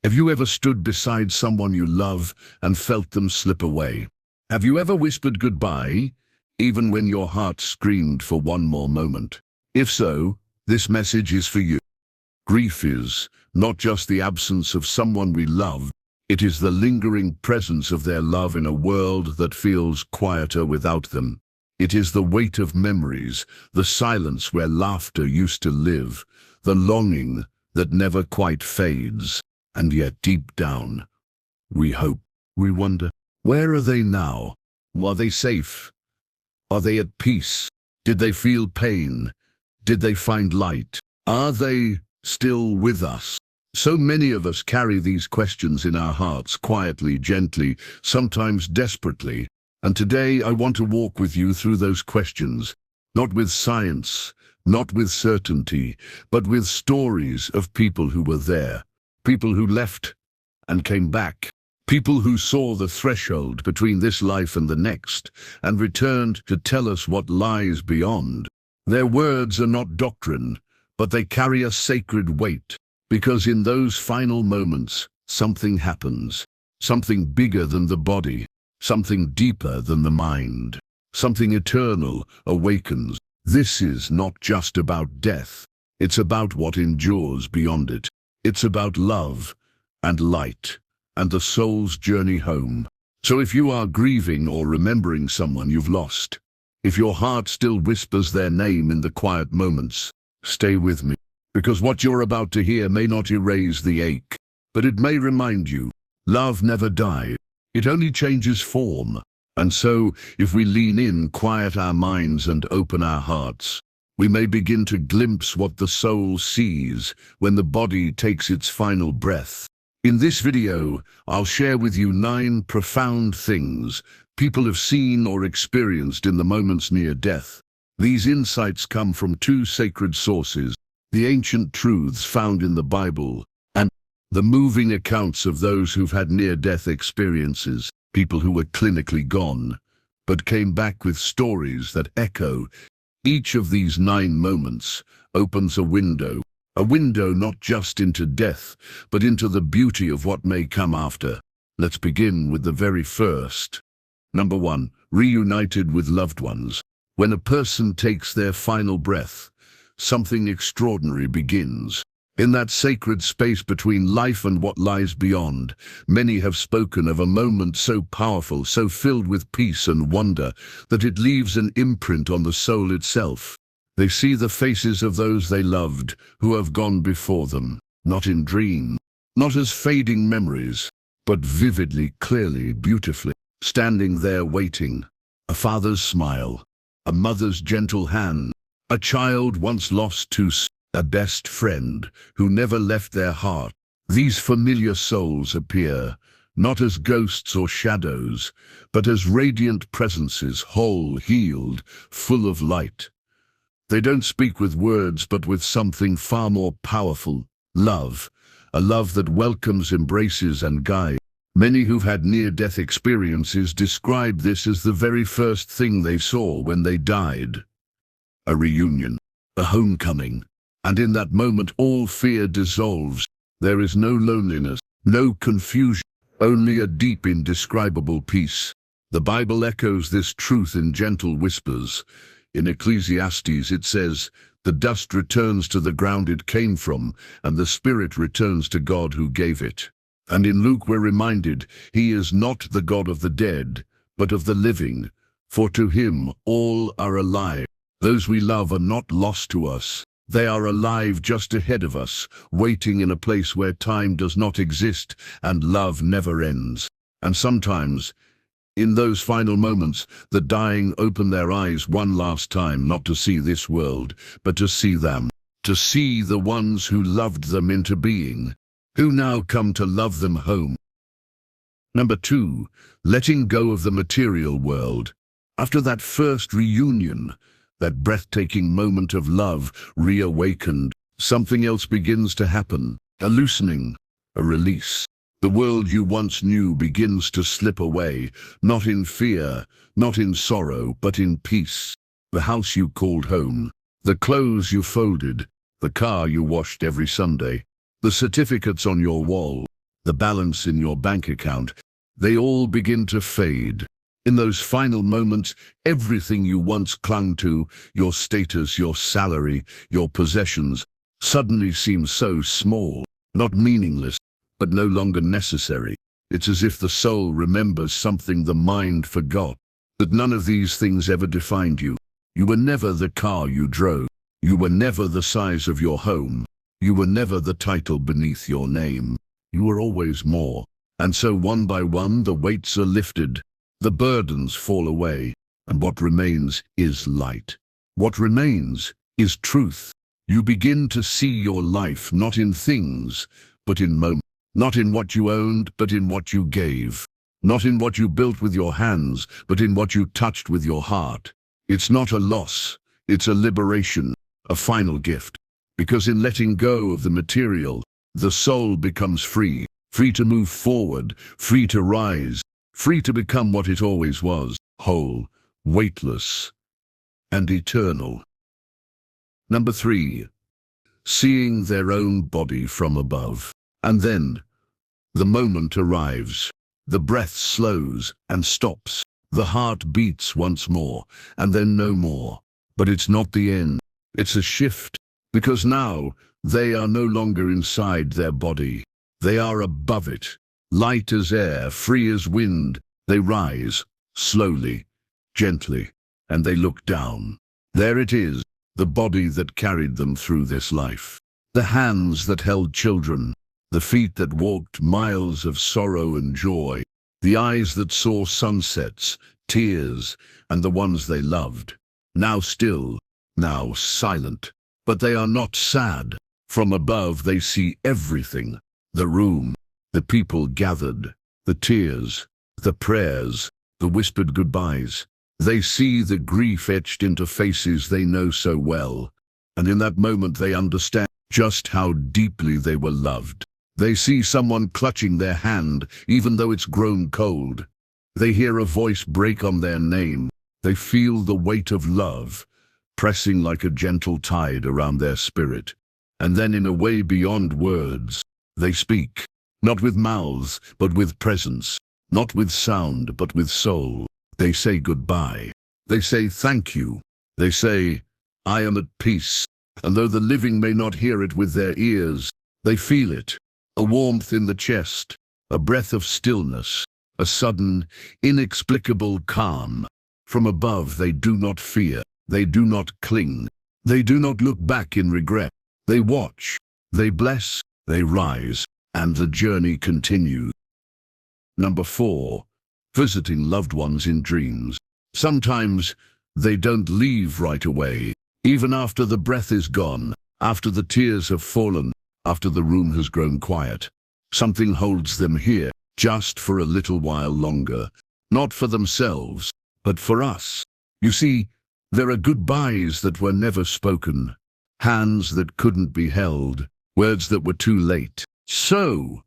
Have you ever stood beside someone you love and felt them slip away? Have you ever whispered goodbye, even when your heart screamed for one more moment? If so, this message is for you. Grief is not just the absence of someone we love, it is the lingering presence of their love in a world that feels quieter without them. It is the weight of memories, the silence where laughter used to live, the longing that never quite fades. And yet deep down, we hope, we wonder, where are they now? Are they safe? Are they at peace? Did they feel pain? Did they find light? Are they still with us? So many of us carry these questions in our hearts, quietly, gently, sometimes desperately. And today I want to walk with you through those questions, not with science, not with certainty, but with stories of people who were there. People who left and came back. People who saw the threshold between this life and the next and returned to tell us what lies beyond. Their words are not doctrine, but they carry a sacred weight, because in those final moments, something happens. Something bigger than the body, something deeper than the mind, something eternal awakens. This is not just about death. It's about what endures beyond it. It's about love and light and the soul's journey home. So if you are grieving or remembering someone you've lost, if your heart still whispers their name in the quiet moments, stay with me, because what you're about to hear may not erase the ache, but it may remind you, love never dies. It only changes form. And so, if we lean in, quiet our minds and open our hearts, we may begin to glimpse what the soul sees when the body takes its final breath. In this video, I'll share with you 9 profound things people have seen or experienced in the moments near death. These insights come from 2 sacred sources, the ancient truths found in the Bible and the moving accounts of those who've had near-death experiences, people who were clinically gone, but came back with stories that echo. Each of these 9 moments opens a window not just into death, but into the beauty of what may come after. Let's begin with the very first. Number 1, reunited with loved ones. When a person takes their final breath, something extraordinary begins. In that sacred space between life and what lies beyond, many have spoken of a moment so powerful, so filled with peace and wonder, that it leaves an imprint on the soul itself. They see the faces of those they loved, who have gone before them, not in dream, not as fading memories, but vividly, clearly, beautifully, standing there waiting. A father's smile, a mother's gentle hand, a child once lost to a best friend who never left their heart. These familiar souls appear, not as ghosts or shadows, but as radiant presences, whole, healed, full of light. They don't speak with words, but with something far more powerful, love, a love that welcomes, embraces, and guides. Many who've had near-death experiences describe this as the very first thing they saw when they died. A reunion, a homecoming. And in that moment all fear dissolves. There is no loneliness, no confusion, only a deep, indescribable peace. The Bible echoes this truth in gentle whispers. In Ecclesiastes it says, "The dust returns to the ground it came from, and the spirit returns to God who gave it." And in Luke we're reminded, He is not the God of the dead, but of the living, for to Him all are alive. Those we love are not lost to us. They are alive just ahead of us, waiting in a place where time does not exist and love never ends. And sometimes, in those final moments, the dying open their eyes one last time, not to see this world, but to see them, to see the ones who loved them into being, who now come to love them home. Number 2, letting go of the material world. After that first reunion, that breathtaking moment of love reawakened, something else begins to happen, a loosening, a release. The world you once knew begins to slip away, not in fear, not in sorrow, but in peace. The house you called home, the clothes you folded, the car you washed every Sunday, the certificates on your wall, the balance in your bank account, they all begin to fade. In those final moments, everything you once clung to, your status, your salary, your possessions, suddenly seems so small, not meaningless, but no longer necessary. It's as if the soul remembers something the mind forgot, that none of these things ever defined you. You were never the car you drove. You were never the size of your home. You were never the title beneath your name. You were always more. And so one by one the weights are lifted, the burdens fall away, and what remains is light. What remains is truth. You begin to see your life not in things, but in moments. Not in what you owned, but in what you gave. Not in what you built with your hands, but in what you touched with your heart. It's not a loss, it's a liberation, a final gift. Because in letting go of the material, the soul becomes free. Free to move forward, free to rise, free to become what it always was, whole, weightless, and eternal. Number 3. Seeing their own body from above. And then, the moment arrives. The breath slows and stops. The heart beats once more, and then no more. But it's not the end. It's a shift, because now they are no longer inside their body. They are above it, light as air, free as wind. They rise, slowly, gently, and they look down. There it is, the body that carried them through this life. The hands that held children, the feet that walked miles of sorrow and joy, the eyes that saw sunsets, tears, and the ones they loved. Now still, now silent, but they are not sad. From above they see everything. The room, the people gathered, the tears, the prayers, the whispered goodbyes. They see the grief etched into faces they know so well, and in that moment they understand just how deeply they were loved. They see someone clutching their hand, even though it's grown cold. They hear a voice break on their name. They feel the weight of love, pressing like a gentle tide around their spirit. And then in a way beyond words, they speak, not with mouths, but with presence, not with sound, but with soul. They say goodbye. They say thank you. They say, I am at peace. And though the living may not hear it with their ears, they feel it. A warmth in the chest, a breath of stillness, a sudden, inexplicable calm. From above they do not fear, they do not cling, they do not look back in regret. They watch, they bless, they rise, and the journey continues. Number 4. Visiting loved ones in dreams. Sometimes they don't leave right away, even after the breath is gone, after the tears have fallen, after the room has grown quiet. Something holds them here, just for a little while longer, not for themselves, but for us. You see, there are goodbyes that were never spoken, hands that couldn't be held, words that were too late. So,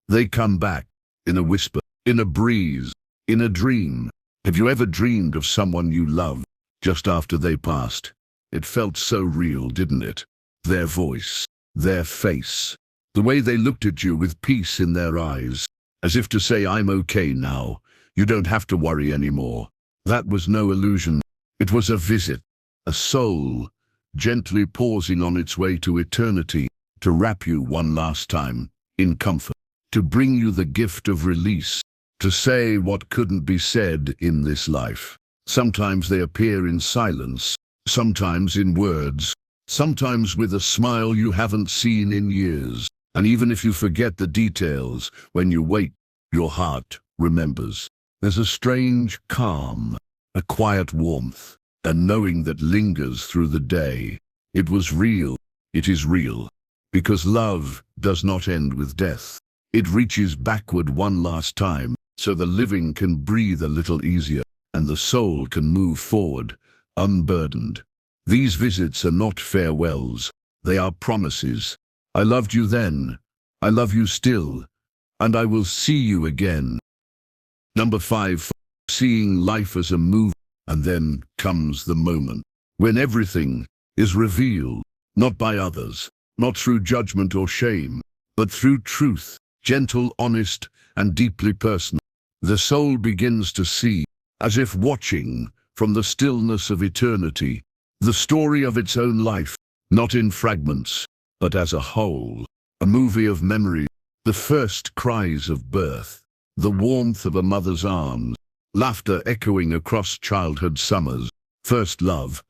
they come back, in a whisper, in a breeze, in a dream. Have you ever dreamed of someone you loved, just after they passed? It felt so real, didn't it? Their voice, their face, the way they looked at you with peace in their eyes, as if to say, I'm okay now, you don't have to worry anymore. That was no illusion. It was a visit, a soul, gently pausing on its way to eternity, to wrap you one last time, in comfort, to bring you the gift of release, to say what couldn't be said in this life. Sometimes they appear in silence, sometimes in words, sometimes with a smile you haven't seen in years. And even if you forget the details, when you wake, your heart remembers. There's a strange calm, a quiet warmth, a knowing that lingers through the day. It was real. It is real. Because love does not end with death. It reaches backward one last time, so the living can breathe a little easier, and the soul can move forward, unburdened. These visits are not farewells. They are promises. I loved you then. I love you still. And I will see you again. Number 5. Seeing life as a movie. And then comes the moment when everything is revealed, not by others, not through judgment or shame, but through truth. gentle, honest, and deeply personal. The soul begins to see, as if watching from the stillness of eternity, the story of its own life, not in fragments, but as a whole, a movie of memory, the first cries of birth, the warmth of a mother's arms, laughter echoing across childhood summers, first love,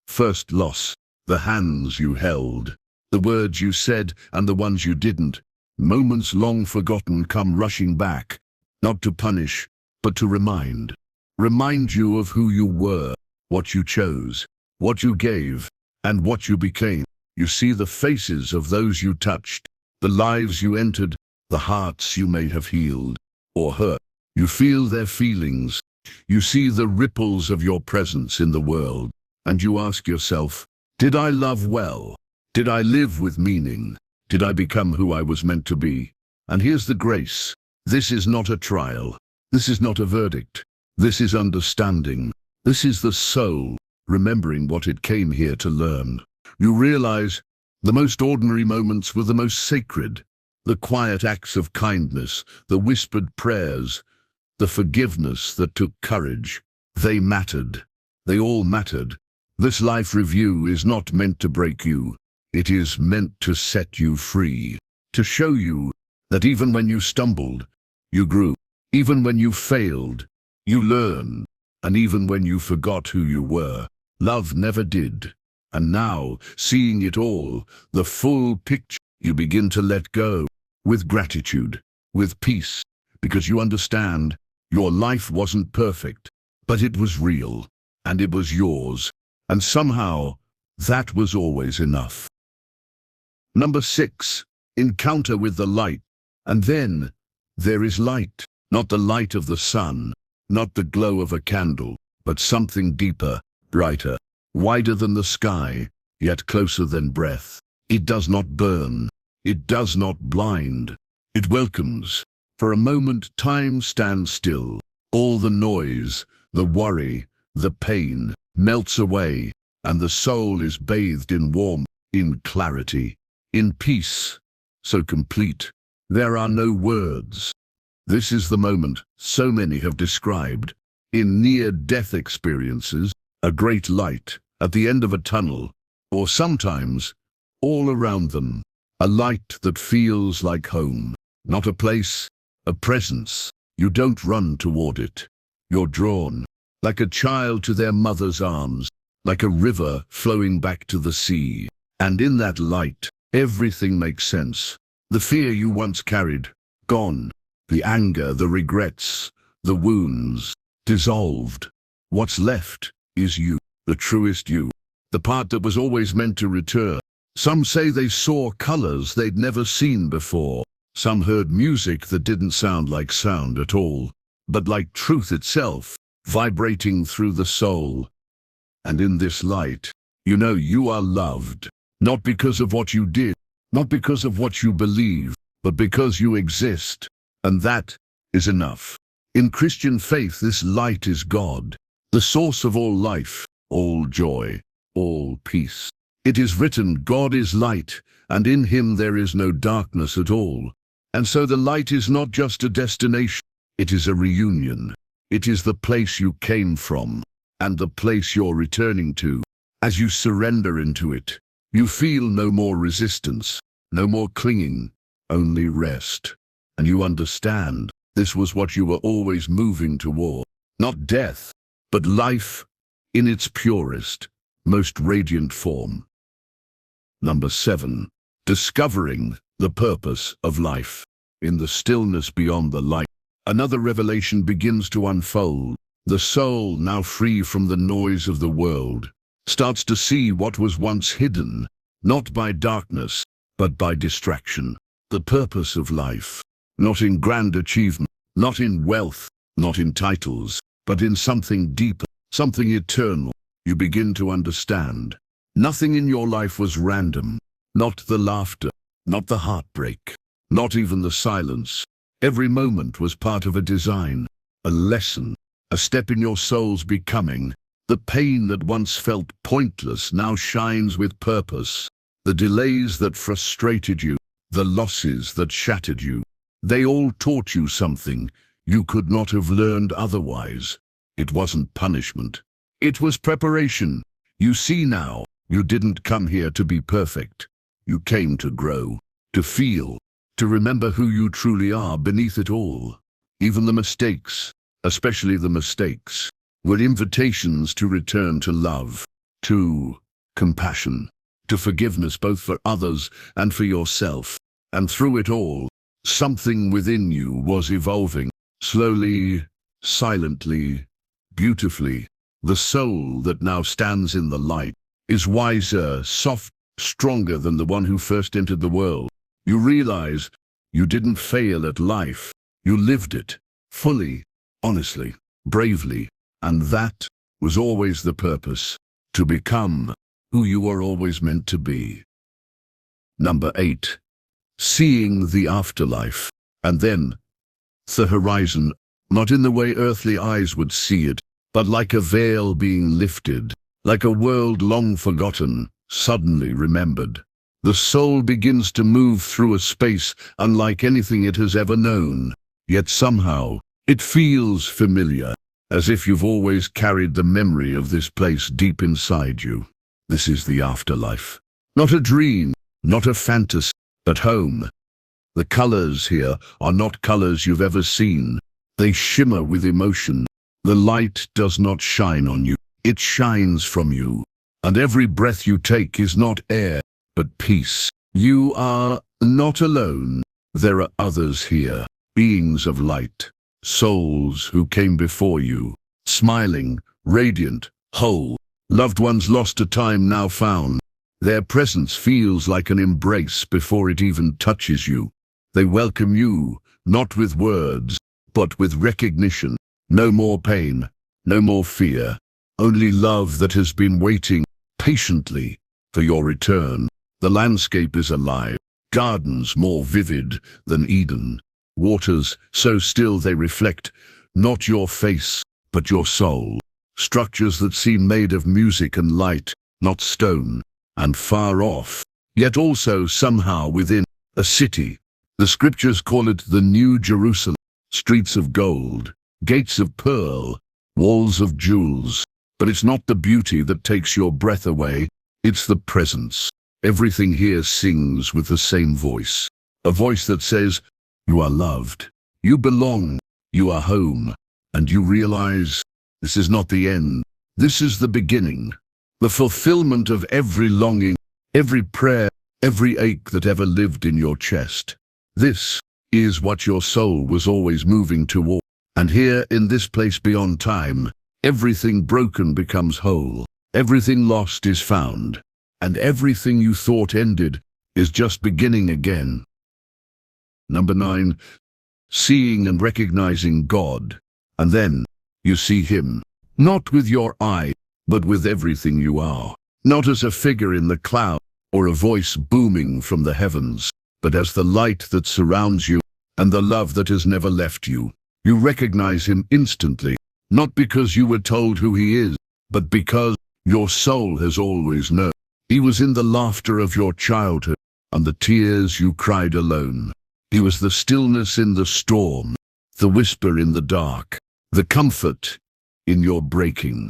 first loss, the hands you held, the words you said and the ones you didn't, moments long forgotten come rushing back, not to punish, but to remind you of who you were, what you chose, what you gave, and what you became. You see the faces of those you touched, the lives you entered, the hearts you may have healed or hurt. You feel their feelings. You see the ripples of your presence in the world, and you ask yourself, did I love well? Did I live with meaning? Did I become who I was meant to be? And here's the grace. This is not a trial. This is not a verdict. This is understanding. This is the soul, remembering what it came here to learn. You realize the most ordinary moments were the most sacred. The quiet acts of kindness, the whispered prayers, the forgiveness that took courage. They mattered. They all mattered. This life review is not meant to break you. It is meant to set you free, to show you that even when you stumbled, you grew. Even when you failed, you learned. And even when you forgot who you were, love never did. And now, seeing it all, the full picture, you begin to let go, with gratitude, with peace, because you understand your life wasn't perfect, but it was real, and it was yours, and somehow, that was always enough. Number 6, encounter with the light. And then, there is light, not the light of the sun, not the glow of a candle, but something deeper, brighter, wider than the sky, yet closer than breath. It does not burn. It does not blind. It welcomes. For a moment, time stands still. All the noise, the worry, the pain melts away, and the soul is bathed in warmth, in clarity, in peace, so complete. There are no words. This is the moment so many have described. In near-death experiences, a great light at the end of a tunnel, or sometimes all around them, a light that feels like home, not a place, a presence. You don't run toward it. You're drawn, like a child to their mother's arms, like a river flowing back to the sea. And in that light, everything makes sense. The fear you once carried, gone. The anger, the regrets, the wounds, dissolved. What's left is you, the truest you, the part that was always meant to return. Some say they saw colors they'd never seen before. Some heard music that didn't sound like sound at all, but like truth itself, vibrating through the soul. And in this light, you know you are loved, not because of what you did, not because of what you believe, but because you exist. And that is enough. In Christian faith, this light is God, the source of all life, all joy, all peace. It is written, God is light, and in him there is no darkness at all. And so the light is not just a destination, it is a reunion. It is the place you came from, and the place you're returning to. As you surrender into it, you feel no more resistance, no more clinging, only rest. And you understand, this was what you were always moving toward. Not death, but life in its purest, most radiant form. Number 7, discovering the purpose of life. In the stillness beyond the light, another revelation begins to unfold. The soul, now free from the noise of the world, starts to see what was once hidden, not by darkness, but by distraction. The purpose of life. Not in grand achievement, not in wealth, not in titles, but in something deeper, something eternal. You begin to understand. Nothing in your life was random. Not the laughter, not the heartbreak, not even the silence. Every moment was part of a design, a lesson, a step in your soul's becoming. The pain that once felt pointless now shines with purpose. The delays that frustrated you, the losses that shattered you, They all taught you something you could not have learned otherwise. It wasn't punishment. It was preparation. You see now, you didn't come here to be perfect. You came to grow, to feel, to remember who you truly are beneath it all. Even the mistakes, especially the mistakes, were invitations to return to love, to compassion, to forgiveness both for others and for yourself. And through it all, something within you was evolving, slowly, silently, beautifully. The soul that now stands in the light is wiser, soft, stronger than the one who first entered the world. You realize you didn't fail at life. You lived it, fully, honestly, bravely. And that was always the purpose, to become who you were always meant to be. Number 8. Seeing the afterlife. And then, the horizon, not in the way earthly eyes would see it, but like a veil being lifted, like a world long forgotten, suddenly remembered. The soul begins to move through a space unlike anything it has ever known, yet somehow it feels familiar, as if you've always carried the memory of this place deep inside you. This is the afterlife. Not a dream, not a fantasy, but home. The colors here are not colors you've ever seen. They shimmer with emotion. The light does not shine on you, it shines from you. And every breath you take is not air, but peace. You are not alone. There are others here, beings of light, souls who came before you, smiling, radiant, whole, loved ones lost to time now found. Their presence feels like an embrace before it even touches you. They welcome you, not with words, but with recognition. No more pain, no more fear, only love that has been waiting patiently for your return. The landscape is alive, gardens more vivid than Eden, waters so still they reflect not your face, but your soul. Structures that seem made of music and light, not stone, and far off, yet also somehow within, a city. The scriptures call it the New Jerusalem, streets of gold, gates of pearl, walls of jewels. But it's not the beauty that takes your breath away, it's the presence. Everything here sings with the same voice. A voice that says, you are loved, you belong, you are home. And you realize, this is not the end. This is the beginning. The fulfillment of every longing, every prayer, every ache that ever lived in your chest. This is what your soul was always moving toward. And here in this place beyond time, everything broken becomes whole. Everything lost is found. And everything you thought ended is just beginning again. Number 9. Seeing and recognizing God. And then you see Him, not with your eye, but with everything you are. Not as a figure in the cloud or a voice booming from the heavens, but as the light that surrounds you and the love that has never left you. You recognize Him instantly, not because you were told who He is, but because your soul has always known. He was in the laughter of your childhood and the tears you cried alone. He was the stillness in the storm, the whisper in the dark, the comfort in your breaking.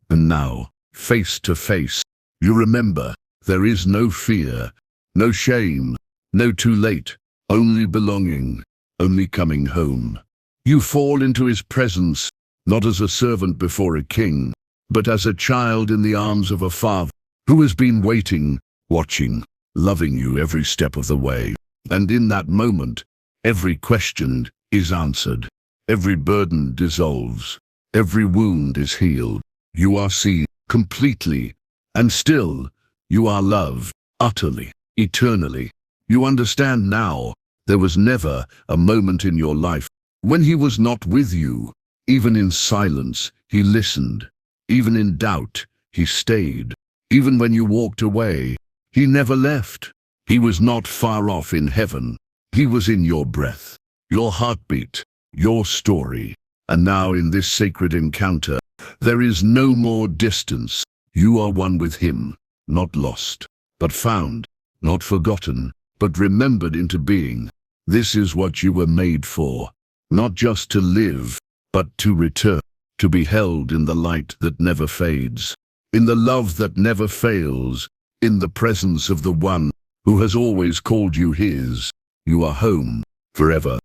And now, face to face, you remember there is no fear, no shame, no too late, only belonging, only coming home. You fall into His presence, not as a servant before a king, but as a child in the arms of a father who has been waiting, watching, loving you every step of the way. And in that moment, every question is answered, every burden dissolves, every wound is healed. You are seen completely, and still, you are loved, utterly, eternally. You understand now, there was never a moment in your life when He was not with you. Even in silence, He listened. Even in doubt, He stayed. Even when you walked away, He never left. He was not far off in heaven. He was in your breath, your heartbeat, your story. And now in this sacred encounter, there is no more distance. You are one with Him, not lost, but found, not forgotten, but remembered into being. This is what you were made for. Not just to live, but to return, to be held in the light that never fades, in the love that never fails, in the presence of the one who has always called you his. You are home forever.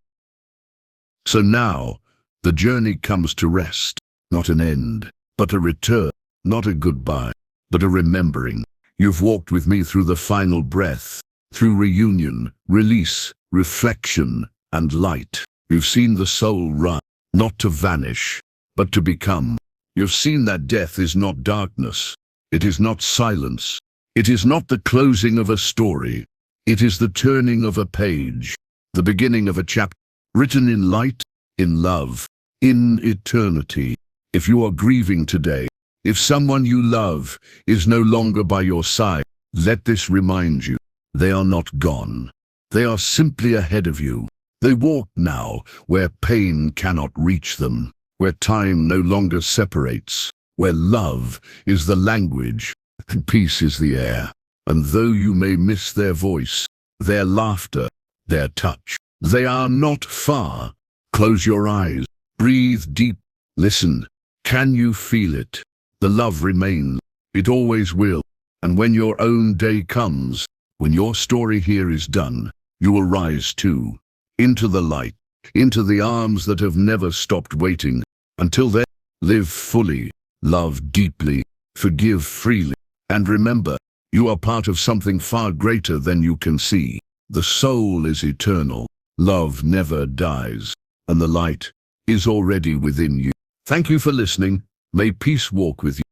So now, the journey comes to rest, not an end, but a return, not a goodbye, but a remembering. You've walked with me through the final breath, through reunion, release, reflection, and light. You've seen the soul rise, not to vanish, but to become. You've seen that death is not darkness. It is not silence. It is not the closing of a story. It is the turning of a page, the beginning of a chapter, written in light, in love, in eternity. If you are grieving today, if someone you love is no longer by your side, let this remind you, they are not gone. They are simply ahead of you. They walk now where pain cannot reach them, where time no longer separates, where love is the language and peace is the air. And though you may miss their voice, their laughter, their touch, they are not far. Close your eyes, breathe deep, listen. Can you feel it? The love remains. It always will. And when your own day comes, when your story here is done, you will rise too, into the light, into the arms that have never stopped waiting. Until then, live fully, love deeply, forgive freely, and remember, you are part of something far greater than you can see. The soul is eternal, love never dies, and the light is already within you. Thank you for listening. May peace walk with you.